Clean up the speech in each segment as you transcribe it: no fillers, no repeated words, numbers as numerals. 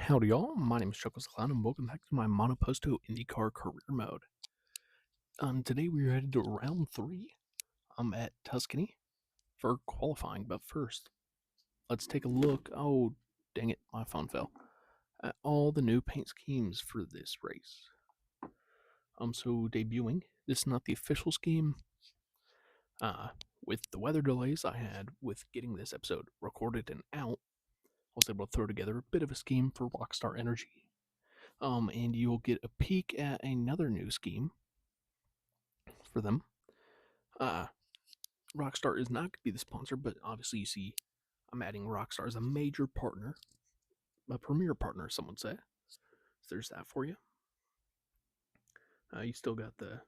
Howdy y'all, my name is ChucklesTC and welcome back to my Monoposto INDYCAR career mode. Today we're headed to round 3. I'm at Tuscany for qualifying, but first, let's take a look. Oh, dang it, my phone fell. At all the new paint schemes for this race. So debuting, this is not the official scheme. With the weather delays I had with getting this episode recorded and out, I was able to throw together a bit of a scheme for Rockstar Energy. And you'll get a peek at another new scheme for them. Rockstar is not going to be the sponsor, but obviously you see I'm adding Rockstar as a major partner, a premier partner, some would say. So there's that for you. You still got the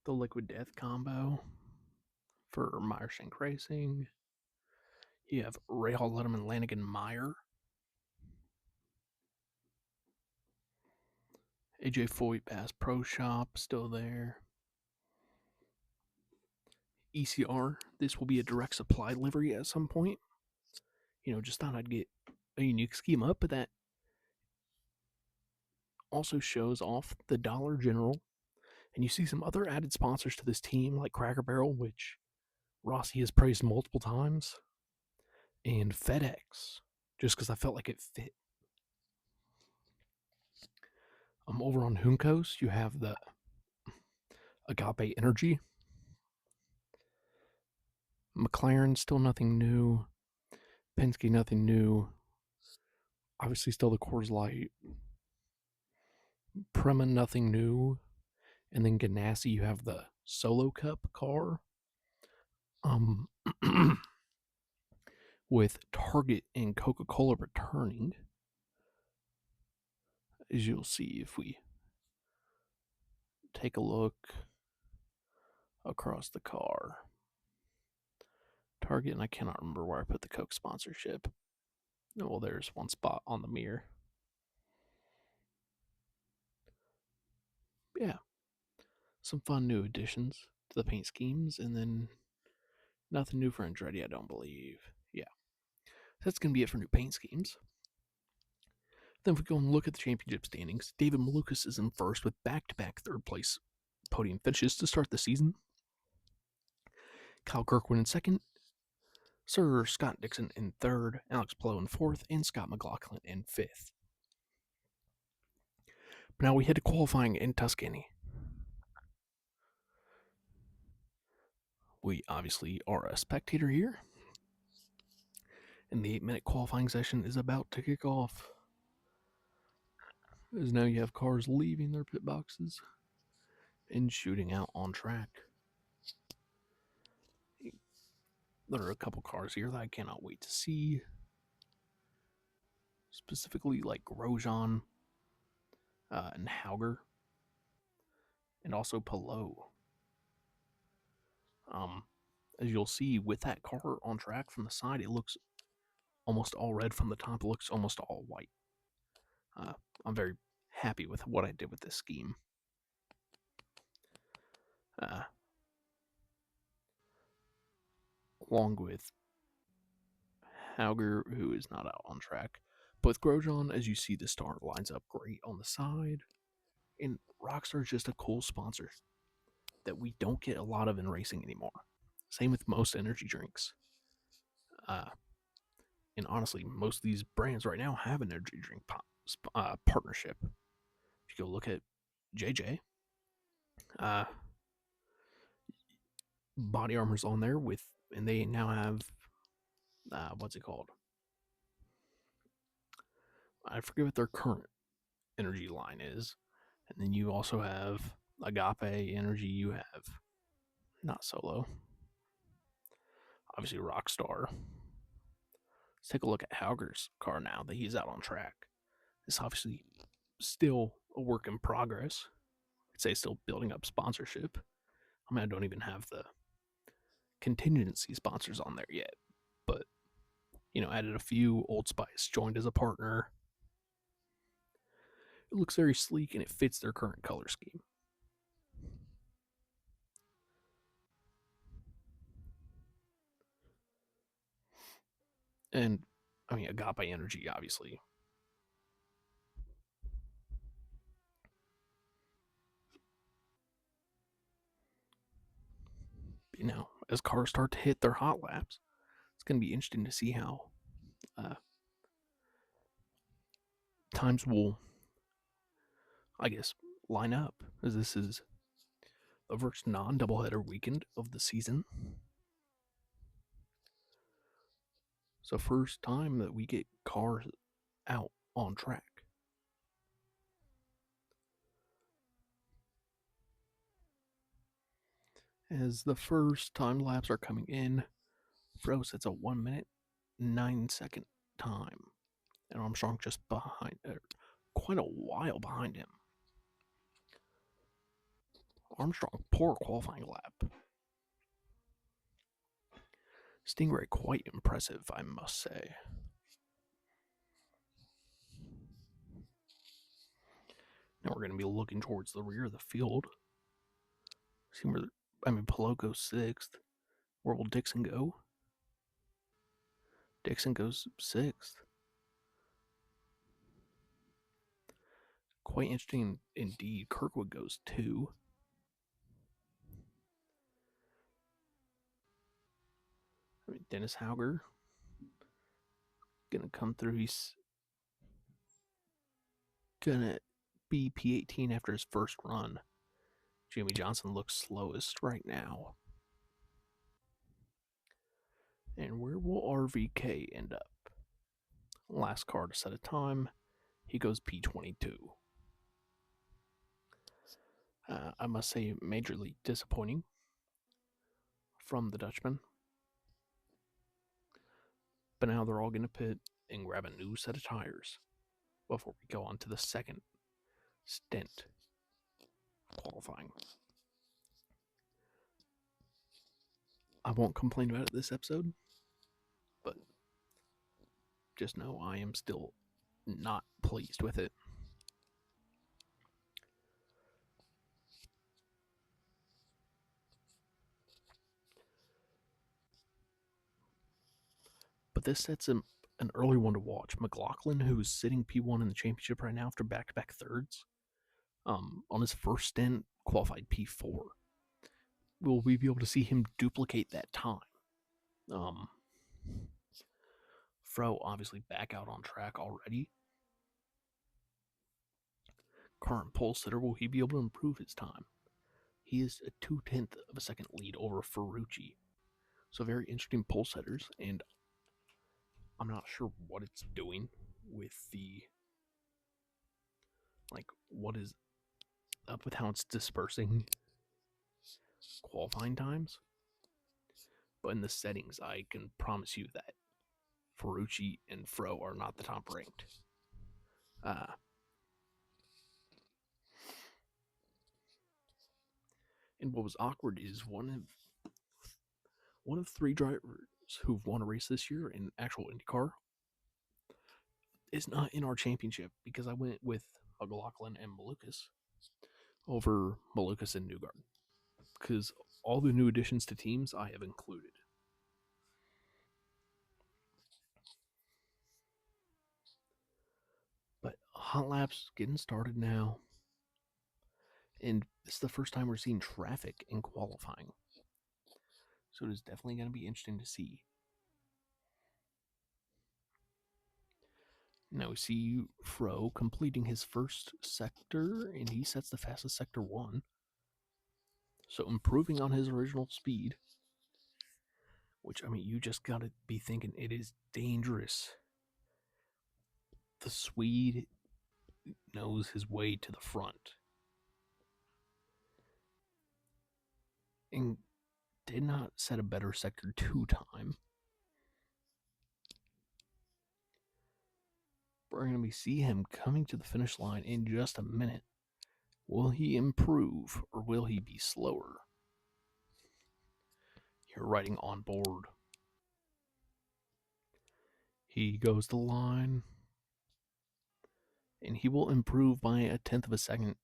Liquid Death combo for Meyer Shank Racing. You have Rahal Letterman Lanigan Meyer. AJ Foyt Bass Pro Shop still there. ECR, this will be a direct supply livery at some point. Just thought I'd get a unique scheme up, but that also shows off the Dollar General. And you see some other added sponsors to this team, like Cracker Barrel, which Rossi has praised multiple times, and FedEx, just because I felt like it fit. Over on Juncos, you have the Agape Energy. McLaren, still nothing new. Penske, nothing new. Obviously, still the Coors Light. Prema, nothing new. And then Ganassi, you have the Solo Cup car. With Target and Coca-Cola returning. As you'll see if we take a look across the car. Target, and I cannot remember where I put the Coke sponsorship. Well, there's one spot on the mirror. Yeah. Some fun new additions to the paint schemes, and then nothing new for Andretti, I don't believe. Yeah. That's going to be it for new paint schemes. Then if we go and look at the championship standings, David Malukas is in first with back-to-back third-place podium finishes to start the season. Kyle Kirkwood in second. Sir Scott Dixon in third. Alex Palou in fourth. And Scott McLaughlin in fifth. But now we head to qualifying in Tuscany. We obviously are a spectator here. And the 8-minute qualifying session is about to kick off. As now you have cars leaving their pit boxes and shooting out on track. There are a couple cars here that I cannot wait to see. Specifically like Grosjean and Hauger. And also Palou. As you'll see, with that car on track from the side, it looks almost all red. From the top, it looks almost all white. I'm very happy with what I did with this scheme. Along with Hauger, who is not out on track. But with Grosjean, as you see, the star lines up great on the side. And Rockstar is just a cool sponsor that we don't get a lot of in racing anymore. Same with most energy drinks. And honestly, most of these brands right now have an energy drink partnership. If you go look at JJ, Body Armor's on there and they now have, what's it called? I forget what their current energy line is. And then you also have Agape Energy. You have not Solo. Obviously Rockstar. Let's take a look at Hauger's car now that he's out on track. It's obviously still a work in progress. I'd say still building up sponsorship. I don't even have the contingency sponsors on there yet. But, added a few. Old Spice joined as a partner. It looks very sleek and it fits their current color scheme. And I mean, Agape Energy, obviously. As cars start to hit their hot laps, it's going to be interesting to see how uh, times will, I guess, line up, as this is the first non-doubleheader weekend of the season. So first time that we get cars out on track. As the first time laps are coming in, Fro sets a 1 minute 9 second time, and Armstrong just behind, quite a while behind him. Armstrong, poor qualifying lap. Stingray, quite impressive, I must say. Now we're going to be looking towards the rear of the field. See where, Pelot goes 6th. Where will Dixon go? Dixon goes 6th. Quite interesting indeed. Kirkwood goes 2. Dennis Hauger gonna come through. He's gonna be P18 after his first run. Jamie Johnson looks slowest right now. And where will RVK end up? Last car to set a time. He goes P22. I must say, majorly disappointing from the Dutchman. But now they're all going to pit and grab a new set of tires before we go on to the second stint qualifying. I won't complain about it this episode, but just know I am still not pleased with it. But this sets an early one to watch. McLaughlin, who's sitting P1 in the championship right now after back-to-back thirds, on his first stint, qualified P4. Will we be able to see him duplicate that time? Fro obviously back out on track already. Current pole sitter, will he be able to improve his time? He is a 2/10 of a second lead over Ferrucci. So very interesting pole setters, and I'm not sure what it's doing with the, what is up with how it's dispersing qualifying times. But in the settings, I can promise you that Ferrucci and Fro are not the top ranked. And what was awkward is one of 3 drivers who've won a race this year in actual IndyCar is not in our championship, because I went with McLaughlin and Malukas over Malukas and Newgarden, because all the new additions to teams I have included. But hot laps getting started now, and this is the first time we're seeing traffic in qualifying, so it is definitely going to be interesting to see. Now we see Fro completing his first sector, and he sets the fastest sector 1. So improving on his original speed, which, you just got to be thinking it is dangerous. The Swede knows his way to the front. And did not set a better sector 2 time. We're going to see him coming to the finish line in just a minute. Will he improve, or will he be slower? You're writing on board. He goes the line, and he will improve by 1/10 of a second,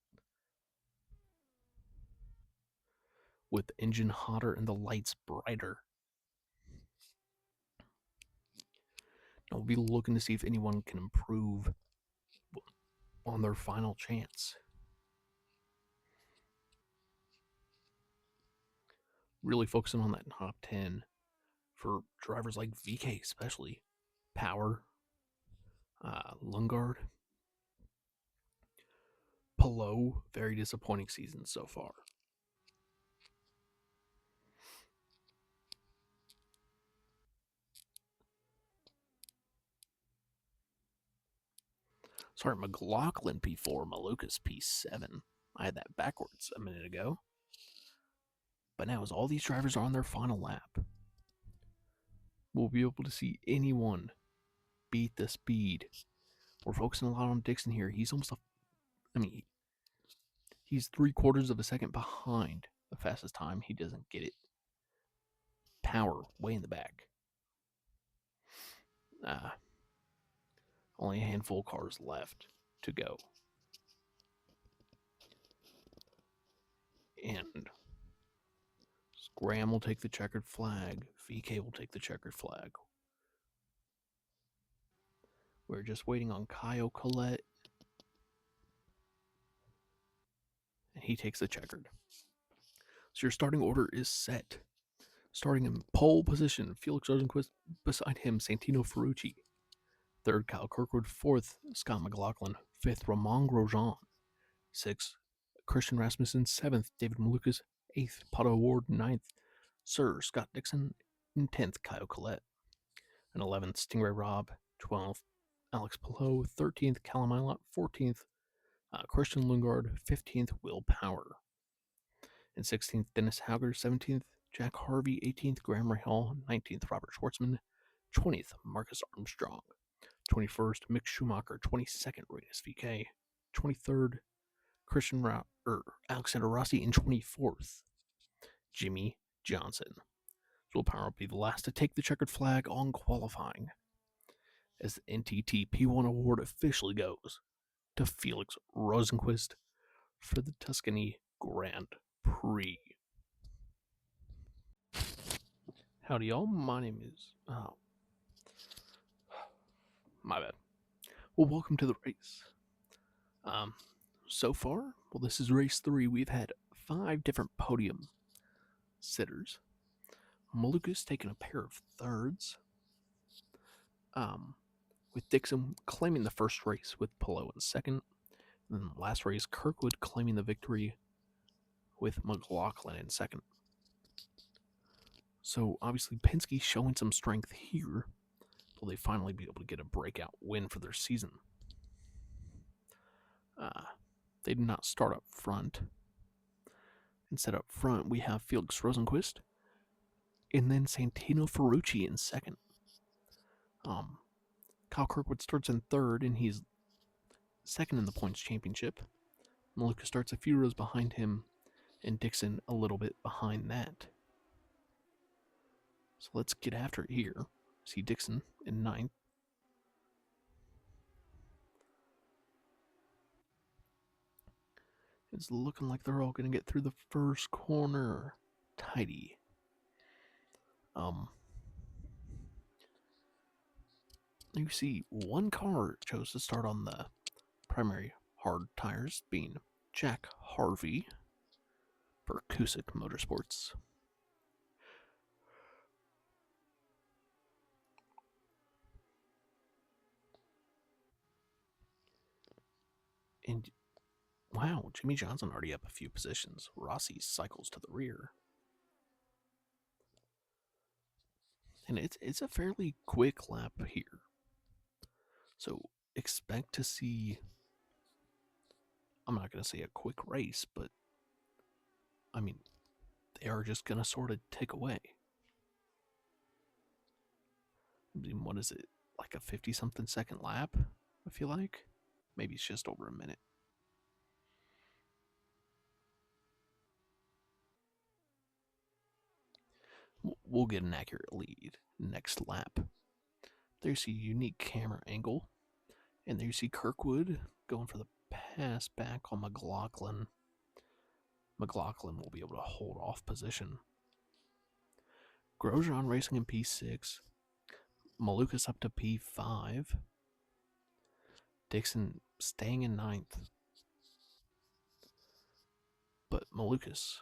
with the engine hotter and the lights brighter. we'll be looking to see if anyone can improve on their final chance. Really focusing on that top 10 for drivers like VK, especially. Power, Lundgaard, Palou, very disappointing season so far. Sorry, McLaughlin P4, Malukas P7. I had that backwards a minute ago. But now, as all these drivers are on their final lap, we'll be able to see anyone beat the speed. We're focusing a lot on Dixon here. He's almost he's 3/4 of a second behind the fastest time. He doesn't get it. Power way in the back. Only a handful of cars left to go. And Graham will take the checkered flag. VK will take the checkered flag. We're just waiting on Kyle Collette. And he takes the checkered. So your starting order is set. Starting in pole position, Felix Rosenquist. Beside him, Santino Ferrucci. Third, Kyle Kirkwood. Fourth, Scott McLaughlin. Fifth, Romain Grosjean. Sixth, Christian Rasmussen. Seventh, David Malukas. Eighth, Pato Ward. Ninth, Sir Scott Dixon. And 10th, Kyle Collette. And 11th, Stingray Robb. 12th, Alex Palou. 13th, Callum Ilott. 14th, Christian Lundgaard. 15th, Will Power. And 16th, Dennis Hauger. 17th, Jack Harvey. 18th, Graham Rahal. 19th, Robert Schwartzman. 20th, Marcus Armstrong. 21st, Mick Schumacher. 22nd, Reyes VK. 23rd, Alexander Rossi. And 24th, Jimmy Johnson. Will Power will be the last to take the checkered flag on qualifying, as the NTT P1 award officially goes to Felix Rosenquist for the Tuscany Grand Prix. Howdy, y'all. My name is. Oh. My bad. Well, welcome to the race. So far, this is race 3. We've had 5 different podium sitters. Malukas taking a pair of thirds. With Dixon claiming the first race with Palou in second. And then last race, Kirkwood claiming the victory with McLaughlin in second. So obviously Penske showing some strength here. Will they finally be able to get a breakout win for their season? They did not start up front. Instead, up front, we have Felix Rosenquist. And then Santino Ferrucci in second. Kyle Kirkwood starts in third, and he's second in the points championship. Maluka starts a few rows behind him, and Dixon a little bit behind that. So let's get after it here. See Dixon in ninth. It's looking like they're all going to get through the first corner. Tidy. You see one car chose to start on the primary hard tires, being Jack Harvey for Cusick Motorsports. And wow, Jimmy Johnson already up a few positions. Rossi cycles to the rear. And it's a fairly quick lap here. So expect to see, I'm not going to say a quick race, but I mean, they are just going to sort of take away. I mean, what is it? Like a 50-something second lap, I feel like? Maybe it's just over a minute. We'll get an accurate lead next lap. There's a unique camera angle. And there you see Kirkwood going for the pass back on McLaughlin. McLaughlin will be able to hold off position. Grosjean racing in P6. Malukas up to P5. Dixon staying in 9th. But Malukas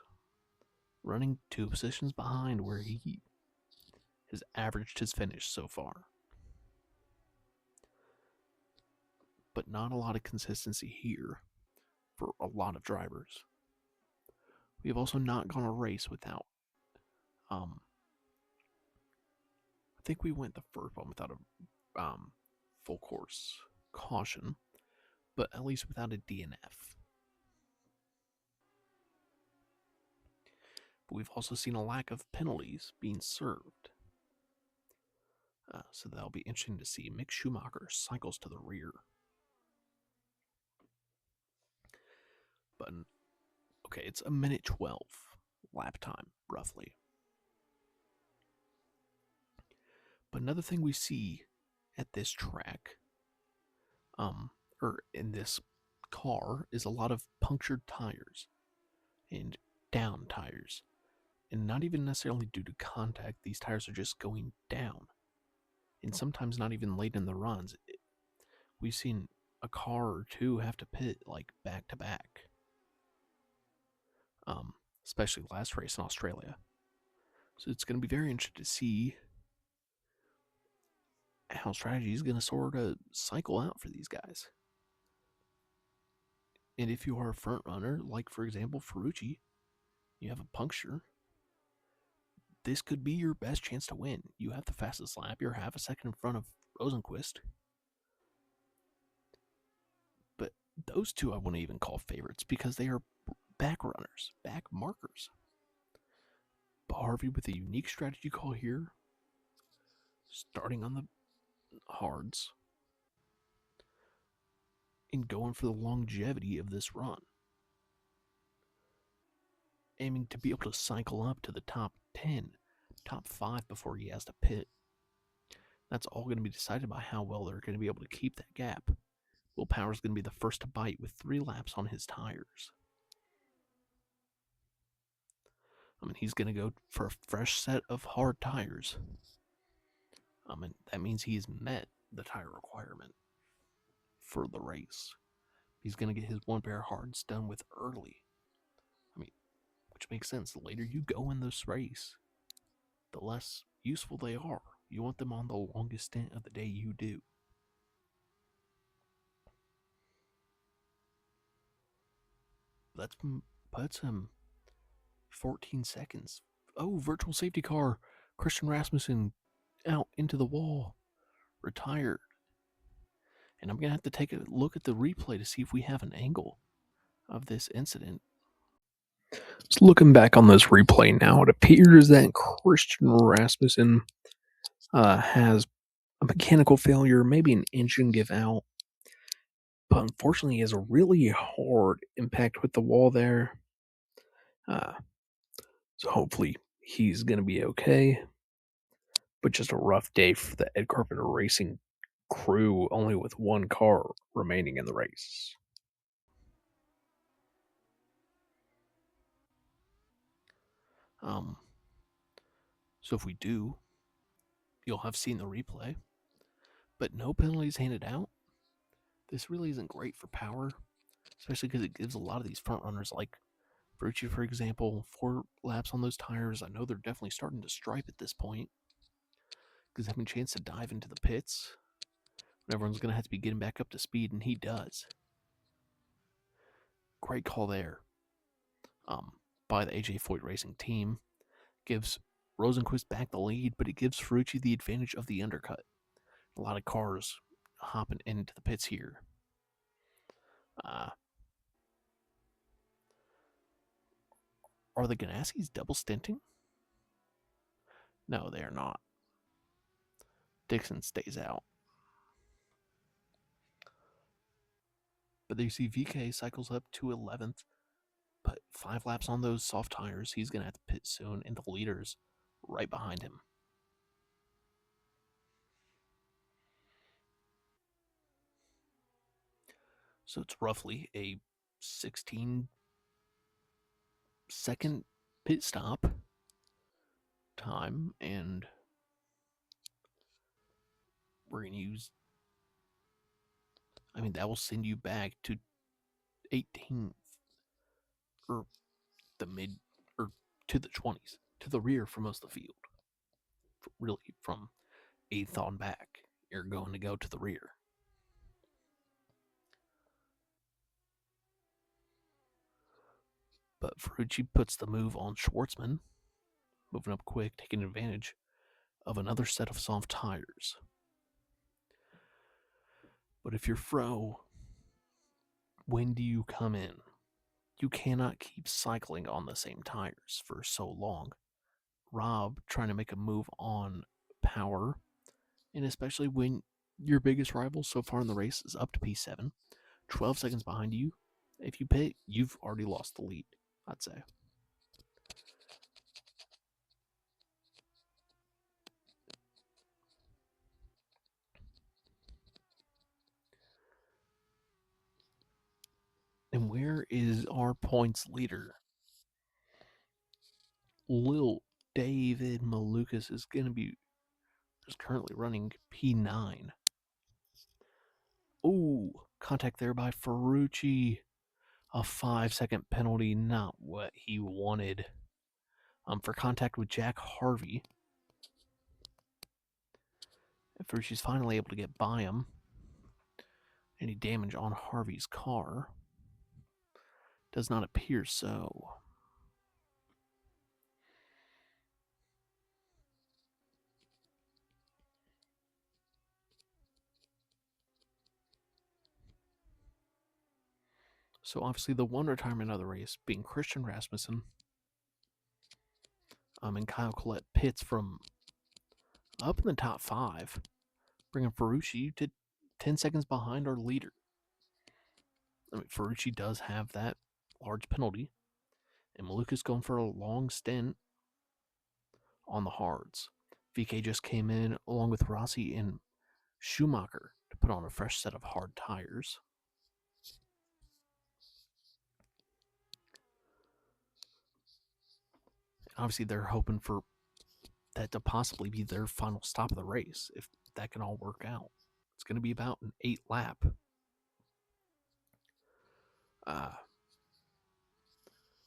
running 2 positions behind where he has averaged his finish so far. But not a lot of consistency here for a lot of drivers. We have also not gone a race without, I think we went the first one without a full course caution, but at least without a DNF. But we've also seen a lack of penalties being served. So that'll be interesting to see. Mick Schumacher cycles to the rear. But, okay, it's a minute 12 lap time, roughly. But another thing we see at this track, or in this car, is a lot of punctured tires and down tires. And not even necessarily due to contact, these tires are just going down. And sometimes not even late in the runs. We've seen a car or two have to pit like back to back. Especially last race in Australia. So it's going to be very interesting to see how strategy is going to sort of cycle out for these guys. And if you are a front runner, like for example Ferrucci, you have a puncture, this could be your best chance to win. You have the fastest lap, you're half a second in front of Rosenqvist. But those two I wouldn't even call favorites because they are back runners, back markers. But Harvey with a unique strategy call here, starting on the hards and going for the longevity of this run. Aiming to be able to cycle up to the top 10, top 5 before he has to pit. That's all going to be decided by how well they're going to be able to keep that gap. Will Power's going to be the first to bite with 3 laps on his tires. I mean, he's going to go for a fresh set of hard tires. And that means he's met the tire requirement for the race. He's going to get his 1 pair of hards done with early. I mean, which makes sense. The later you go in this race, the less useful they are. You want them on the longest stint of the day you do. That puts him 14 seconds. Oh, virtual safety car. Christian Rasmussen out into the wall. Retired. And I'm going to have to take a look at the replay to see if we have an angle of this incident. Just looking back on this replay now, it appears that Christian Rasmussen has a mechanical failure, maybe an engine give out. But unfortunately, he has a really hard impact with the wall there. So hopefully he's going to be okay. But just a rough day for the Ed Carpenter Racing crew, only with 1 car remaining in the race. So if we do, you'll have seen the replay, but no penalties handed out. This really isn't great for Power, especially because it gives a lot of these front runners, like Ferrucci, for example, 4 laps on those tires. I know they're definitely starting to stripe at this point because having a chance to dive into the pits, everyone's going to have to be getting back up to speed, and he does. Great call there by the AJ Foyt Racing team. Gives Rosenqvist back the lead, but it gives Ferrucci the advantage of the undercut. A lot of cars hopping into the pits here. Are the Ganassis double stinting? No, they are not. Dixon stays out. But there you see VK cycles up to 11th, but 5 laps on those soft tires. He's going to have to pit soon, and the leader's right behind him. So it's roughly a 16-second pit stop time, and we're going to use, that will send you back to 18th or the mid or to the 20s, to the rear for most of the field. Really, from 8th on back, you're going to go to the rear. But Ferrucci puts the move on Schwartzman, moving up quick, taking advantage of another set of soft tires. But if you're Fro, when do you come in? You cannot keep cycling on the same tires for so long. Rob trying to make a move on power, and especially when your biggest rival so far in the race is up to P7, 12 seconds behind you. If you pit, you've already lost the lead, I'd say. And where is our points leader? Lil David Malukas is currently running P9. Ooh, contact there by Ferrucci. A 5-second penalty, not what he wanted. For contact with Jack Harvey. And Ferrucci's finally able to get by him. Any damage on Harvey's car? Does not appear so. So obviously the one retirement of the race being Christian Rasmussen. And Kyle Collette pits from up in the top 5, bringing Ferrucci to 10 seconds behind our leader. Ferrucci does have that large penalty, and Malukas going for a long stint on the hards. VK just came in along with Rossi and Schumacher to put on a fresh set of hard tires. Obviously, they're hoping for that to possibly be their final stop of the race, if that can all work out. It's going to be about an 8-lap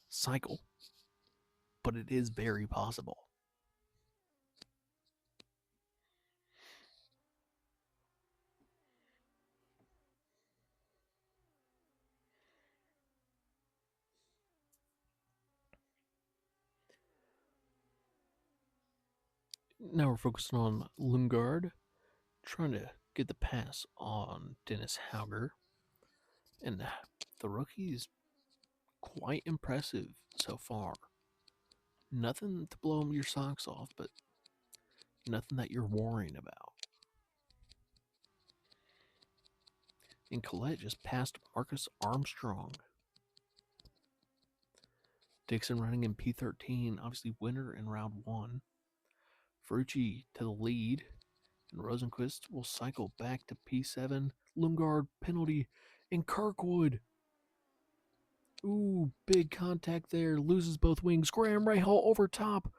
cycle, but it is very possible. Now we're focusing on Lundgaard, trying to get the pass on Dennis Hauger. And the rookie's quite impressive so far. Nothing to blow your socks off, but nothing that you're worrying about. And Collette just passed Marcus Armstrong. Dixon running in P13, obviously winner in round 1. Ferrucci to the lead, and Rosenquist will cycle back to P7. Lundgaard penalty, and Kirkwood. Ooh, big contact there. Loses both wings. Graham Rahal over top.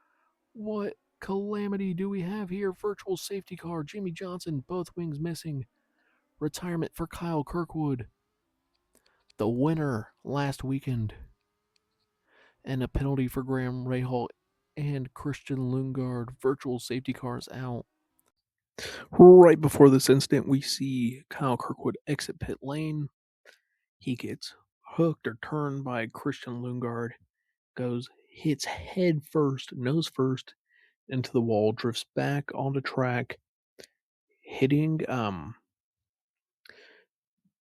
What calamity do we have here? Virtual safety car. Jimmy Johnson, both wings missing. Retirement for Kyle Kirkwood, the winner last weekend. And a penalty for Graham Rahal and Christian Lundgaard. Virtual safety cars out. Right before this incident, we see Kyle Kirkwood exit pit lane. He gets hooked or turned by Christian Lundgaard. Hits head first, nose first, into the wall, drifts back onto track, hitting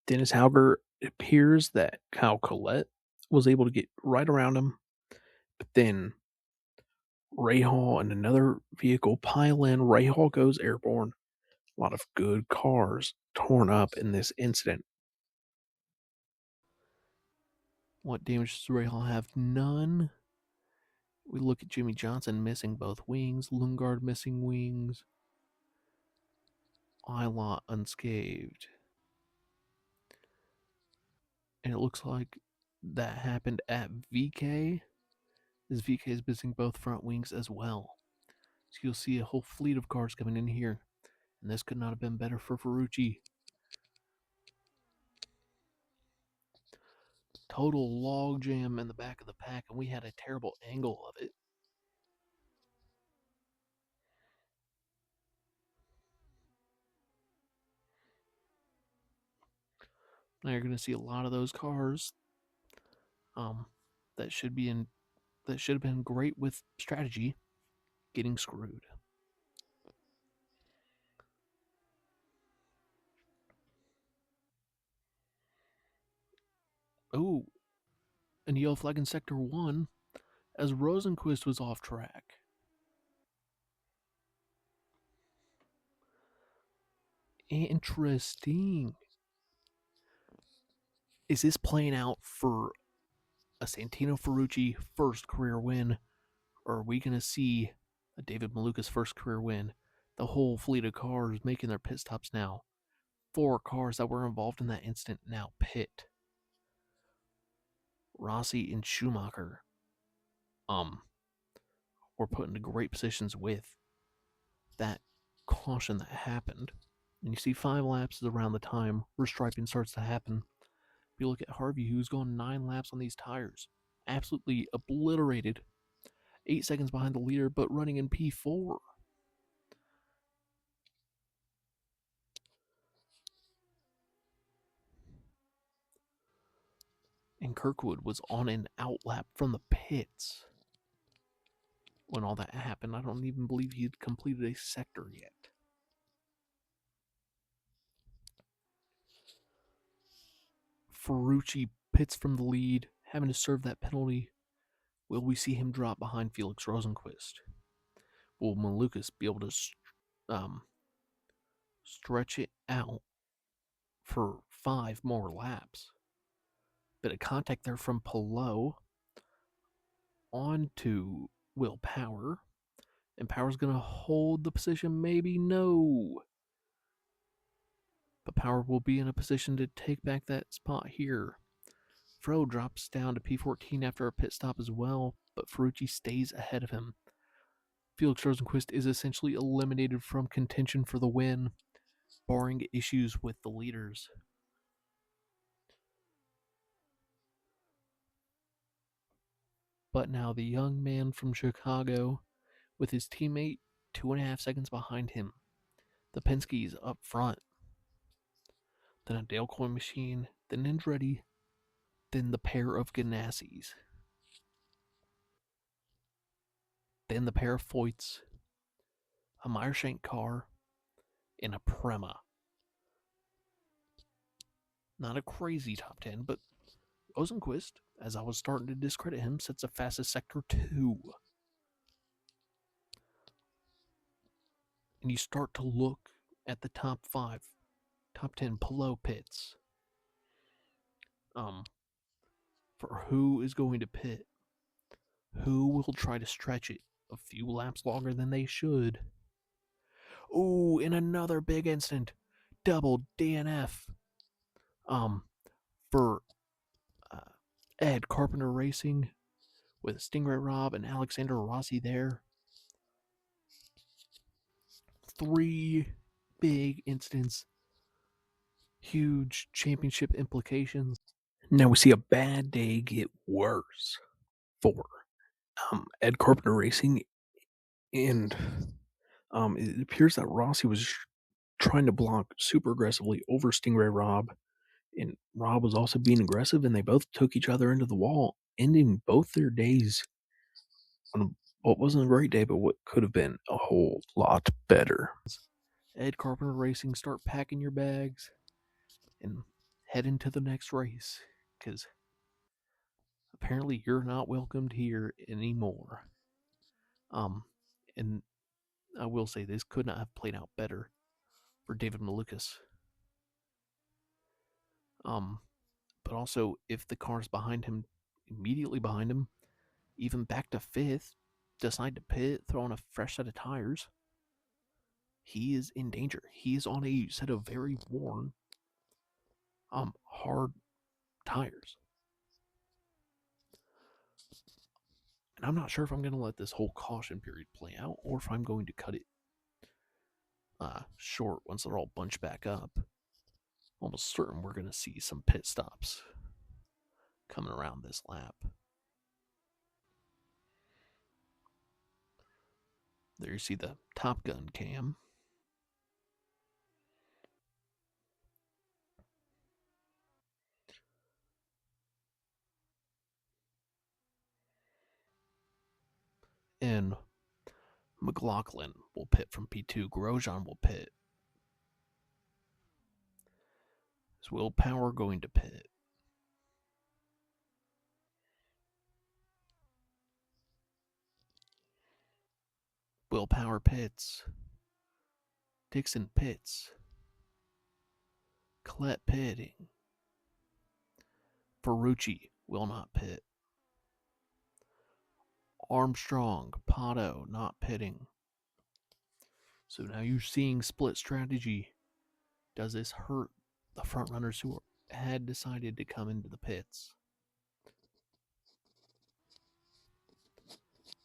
Dennis Hauger. It appears that Kyle Collette was able to get right around him, but then Rahal and another vehicle pile in. Rahal goes airborne. A lot of good cars torn up in this incident. What damage does Rahal have? None. We look at Jimmy Johnson missing both wings, Lundgaard missing wings, Ilott unscathed. And it looks like that happened at VK, as VK is missing both front wings as well. So you'll see a whole fleet of cars coming in here, And this could not have been better for Ferrucci. Total logjam in the back of the pack, and we had a terrible angle of it. Now you're going to see a lot of those cars that should have been great with strategy getting screwed. Oh, and yellow flag in sector 1 as Rosenquist was off track. Interesting. Is this playing out for a Santino Ferrucci first career win, or are we going to see a David Malukas first career win? The whole fleet of cars making their pit stops now. 4 cars that were involved in that incident now pit. Rossi and Schumacher were put into great positions with that caution that happened. And you see 5 laps around the time restriping starts to happen. If you look at Harvey, who's gone 9 laps on these tires, absolutely obliterated. 8 seconds behind the leader, but running in P4. And Kirkwood was on an outlap from the pits when all that happened. I don't even believe he had completed a sector yet. Ferrucci pits from the lead, having to serve that penalty. Will we see him drop behind Felix Rosenquist? Will Malukas be able to stretch it out for 5 more laps? Bit of contact there from Palou onto Will Power. And Power's going to hold the position, maybe? No. But Power will be in a position to take back that spot here. Fro drops down to P14 after a pit stop as well, but Ferrucci stays ahead of him. Felix Rosenquist is essentially eliminated from contention for the win, barring issues with the leaders. But now the young man from Chicago, with his teammate 2.5 seconds behind him. The Penske's up front. Then a Dale Coyne machine, then Andretti, then the pair of Ganassis. Then the pair of Foyts, a Meyershank car, and a Prema. Not a crazy top 10, but Rosenquist, as I was starting to discredit him, sets the fastest sector 2. And you start to look at the top 5, top 10 Palou pits. For who is going to pit, who will try to stretch it a few laps longer than they should. Ooh, in another big incident, double DNF. For Ed Carpenter Racing with Stingray Robb and Alexander Rossi there. 3 big incidents, huge championship implications. Now we see a bad day get worse for Ed Carpenter Racing, and it appears that Rossi was trying to block super aggressively over Stingray Robb, and Robb was also being aggressive, and they both took each other into the wall, ending both their days on what wasn't a great day, but what could have been a whole lot better. Ed Carpenter Racing, start packing your bags and head into the next race, because apparently you're not welcomed here anymore. And I will say this could not have played out better for David Malukas. But also, if the cars behind him, immediately behind him, even back to 5th, decide to pit, throw on a fresh set of tires, he is in danger. He is on a set of very worn, hard tires. And I'm not sure if I'm going to let this whole caution period play out or if I'm going to cut it short once they're all bunched back up. Almost certain we're going to see some pit stops coming around this lap. There you see the Top Gun cam. And McLaughlin will pit from P2. Grosjean will pit. Is Will Power going to pit? Will Power pits. Dixon pits. Collette pitting. Ferrucci will not pit. Armstrong, Pato not pitting. So now you're seeing split strategy. Does this hurt the front runners who had decided to come into the pits?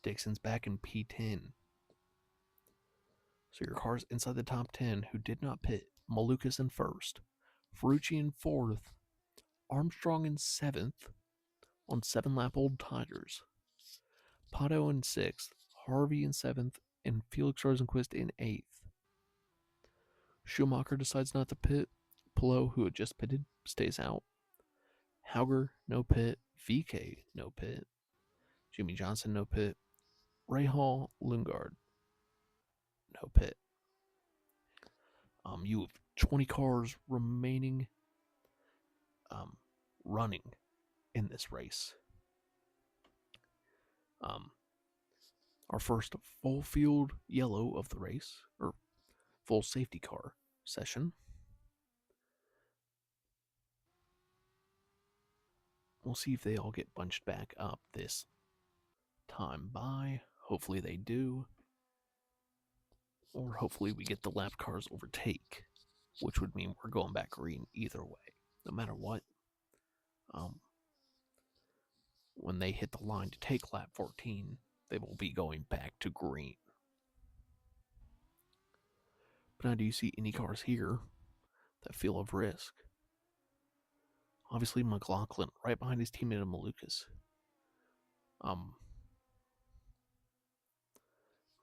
Dixon's back in P10. So your car's inside the top 10 who did not pit. Malukas in first. Ferrucci in fourth. Armstrong in seventh on 7-lap old tires. Pato in sixth. Harvey in seventh. And Felix Rosenquist in eighth. Schumacher decides not to pit. Pillow, who had just pitted, stays out. Hauger, no pit. VK, no pit. Jimmy Johnson, no pit. Rahal, Lundgaard, no pit. You have 20 cars remaining running in this race. Our first full field yellow of the race, or full safety car session. We'll see if they all get bunched back up this time by. Hopefully they do. Or hopefully we get the lap cars overtake, which would mean we're going back green either way, no matter what. When they hit the line to take lap 14, they will be going back to green. But now do you see any cars here that feel of risk? Obviously McLaughlin right behind his teammate Malukas.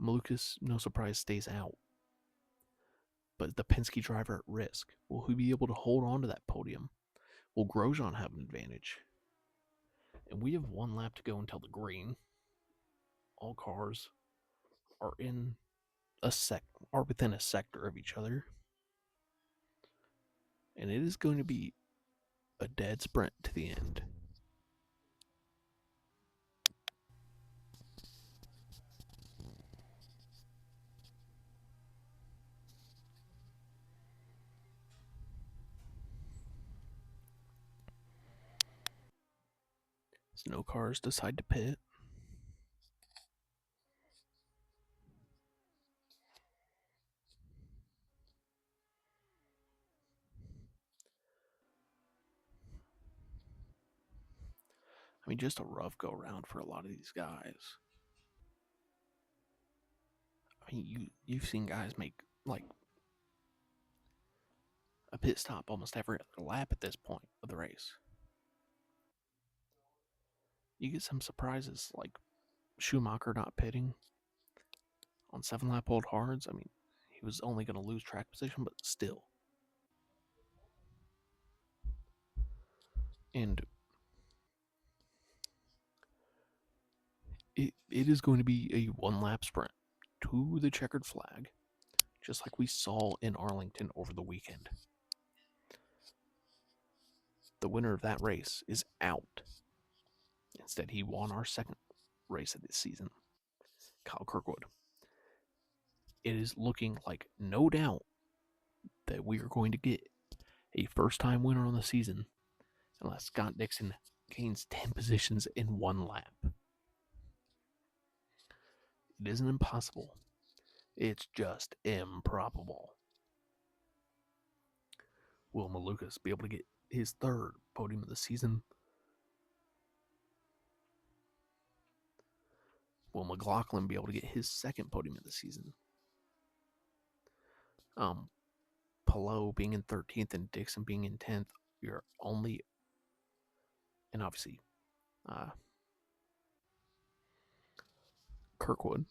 Malukas, no surprise, stays out. But the Penske driver at risk. Will he be able to hold on to that podium? Will Grosjean have an advantage? And we have one lap to go until the green. All cars are within a sector of each other. And it is going to be a dead sprint to the end. So no cars decide to pit. I mean, just a rough go around for a lot of these guys. I mean, you've seen guys make like a pit stop almost every other lap at this point of the race. You get some surprises like Schumacher not pitting on 7-lap old hards. I mean, he was only going to lose track position, but still. And it is going to be a 1-lap sprint to the checkered flag, just like we saw in Arlington over the weekend. The winner of that race is out. Instead, he won our second race of this season, Kyle Kirkwood. It is looking like no doubt that we are going to get a first-time winner on the season unless Scott Dixon gains 10 positions in 1 lap. It isn't impossible. It's just improbable. Will Malukas be able to get his 3rd podium of the season? Will McLaughlin be able to get his 2nd podium of the season? Pillow being in 13th and Dixon being in 10th. You're only, and obviously uh, Kirkwood,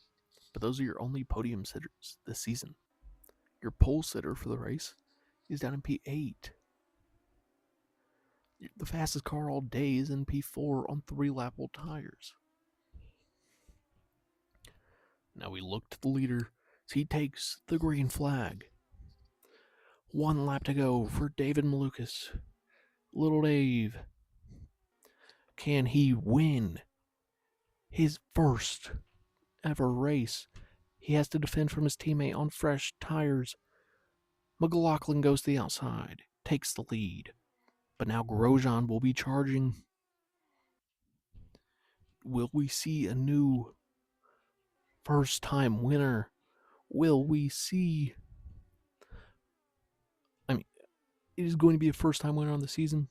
but those are your only podium sitters this season. Your pole sitter for the race is down in P8. The fastest car all day is in P4 on 3-lap-old tires. Now we look to the leader. So he takes the green flag. 1 lap to go for David Malukas. Little Dave. Can he win his first ever race? He has to defend from his teammate on fresh tires. McLaughlin goes to the outside, takes the lead. But now Grosjean will be charging. Will we see a new first-time winner? Will we see... I mean, it is going to be a first-time winner on the season.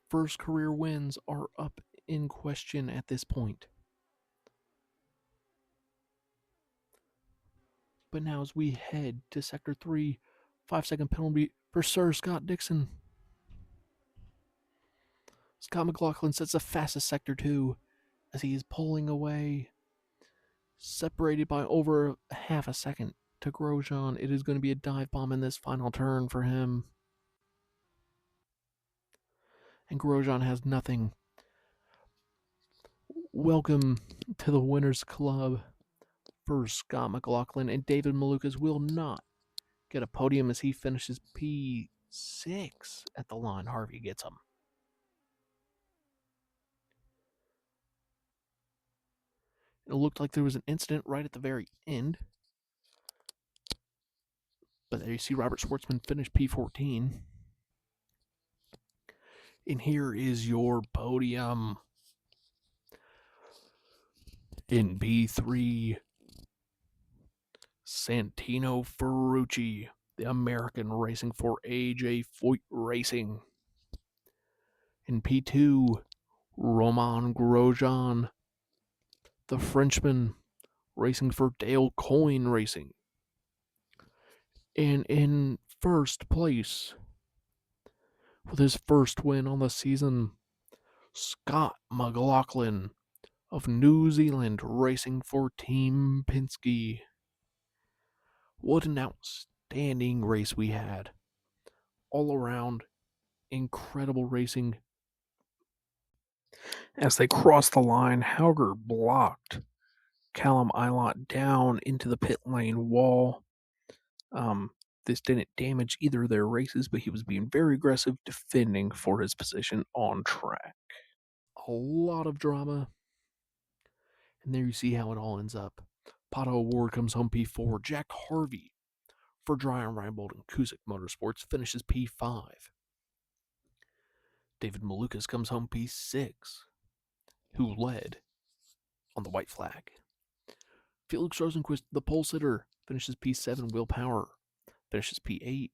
First career wins are up in question at this point. But now as we head to Sector 3, 5-second penalty for Sir Scott Dixon. Scott McLaughlin sets the fastest Sector 2 as he is pulling away, separated by over half a second to Grosjean. It is going to be a dive bomb in this final turn for him. And Grosjean has nothing. Welcome to the Winners Club for Scott McLaughlin, and David Malukas will not get a podium as he finishes P6 at the line. Harvey gets him. It looked like there was an incident right at the very end. But there you see Robert Schwartzman finish P14. And here is your podium. In P3, Santino Ferrucci, the American, racing for AJ Foyt Racing. In P2, Romain Grosjean, the Frenchman, racing for Dale Coyne Racing. And in first place, with his first win on the season, Scott McLaughlin of New Zealand, racing for Team Penske. What an outstanding race we had. All around, incredible racing. As they crossed the line, Hauger blocked Callum Ilott down into the pit lane wall. This didn't damage either of their races, but he was being very aggressive, defending for his position on track. A lot of drama. And there you see how it all ends up. Pato Award comes home P4. Jack Harvey for Dryan Reinbold and Kuzik Motorsports finishes P5. David Malukas comes home P6, who led on the white flag. Felix Rosenquist, the pole sitter, finishes P7. Will Power finishes P8.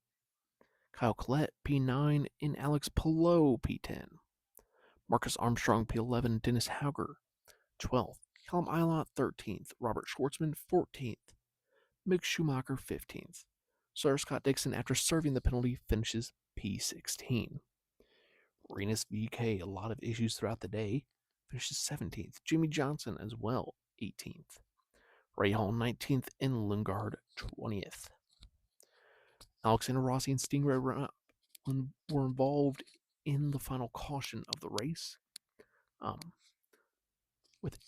Kyle Collette, P9, and Alex Palou, P10. Marcus Armstrong, P11. Dennis Hauger, 12th. Callum Ilott, 13th. Robert Schwartzman, 14th. Mick Schumacher, 15th. Sir Scott Dixon, after serving the penalty, finishes P16. Renus VK, a lot of issues throughout the day, finishes 17th. Jimmy Johnson as well, 18th. Ray Hall, 19th, and Lundgaard, 20th. Alexander Rossi and Stingray were involved in the final caution of the race,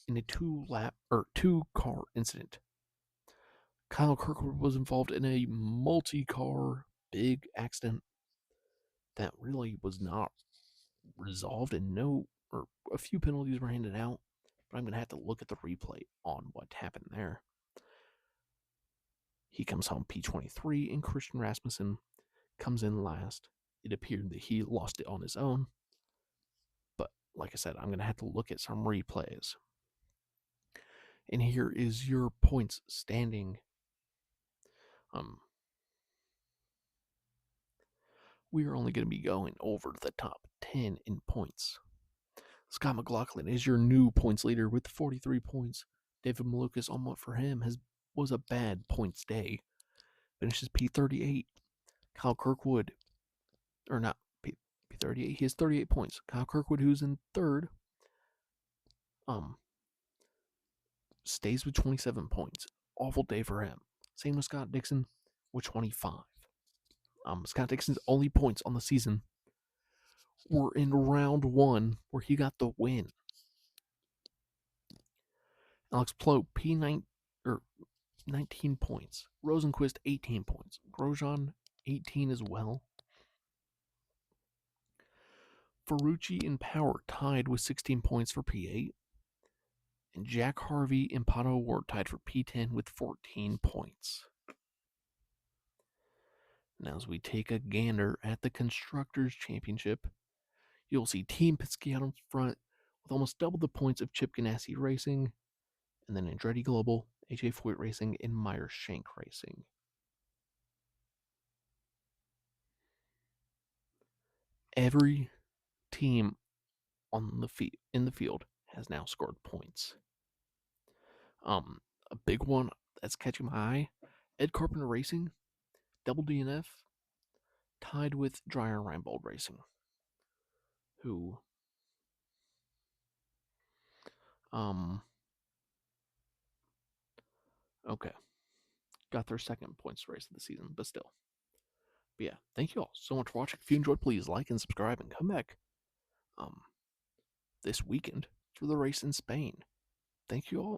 in a two-car incident. Kyle Kirkwood was involved in a multi-car big accident that really was not resolved, and a few penalties were handed out, but I'm going to have to look at the replay on what happened there. He comes home P23, and Christian Rasmussen comes in last. It appeared that he lost it on his own, but like I said, I'm going to have to look at some replays. And here is your points standing. We are only going to be going over the top 10 in points. Scott McLaughlin is your new points leader with 43 points. David Malukas, on what for him was a bad points day. finishes P38. Kyle Kirkwood, or not P38, he has 38 points. Kyle Kirkwood, who's in third, stays with 27 points. Awful day for him. Same with Scott Dixon with 25. Scott Dixon's only points on the season were in round one, where he got the win. Alex Plow, P9 or 19 points. Rosenquist, 18 points. Grosjean, 18 as well. Ferrucci and Power tied with 16 points for P8. And Jack Harvey and Pato O'Ward tied for P10 with 14 points. Now, as we take a gander at the Constructors' Championship, you'll see Team Penske out in front with almost double the points of Chip Ganassi Racing, and then Andretti Global, AJ Foyt Racing, and Meyer Shank Racing. Every team in the field has now scored points. A big one that's catching my eye: Ed Carpenter Racing, double DNF, tied with Dreyer Reinbold Racing, who okay, got their second points race of the season, but still. But yeah, thank you all so much for watching. If you enjoyed, please like and subscribe and come back this weekend for the race in Spain. Thank you all.